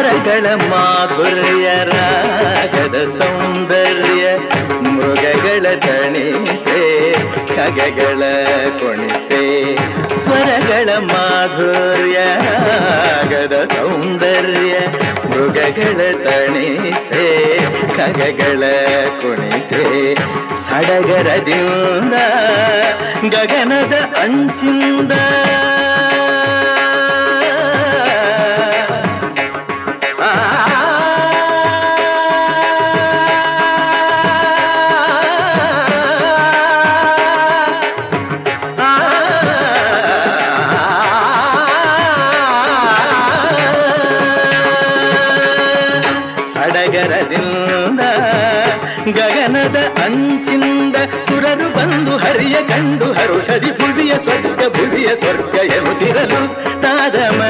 ಸ್ವರಗಳ ಮಾಧುರ್ಯ ರಾಗದ ಸೌಂದರ್ಯ ಮೃಗಗಳ ತಣಿಸೆ ಖಗಗಳ ಕೊಣಿಸೆ ಸ್ವರಗಳ ಮಾಧುರ್ಯ ರಾಗದ ಸೌಂದರ್ಯ ಮೃಗಗಳ ತಣಿಸೆ ಖಗಗಳ ಕೊಣಿಸೆ ಸಡಗರದಿಂದ ಗಗನದ ಅಂಚಿಂದ ಸಡಗರದಿಂದ ಗಗನದ ಅಂಚಿಂದ ಸುರರು ಬಂದು ಹರಿಯ ಕಂಡು ಹರುಷದಿ ಭುವಿಯ ಸ್ವರ್ಗ ಎನ್ನುತ್ತಿರಲು ತಾದಮ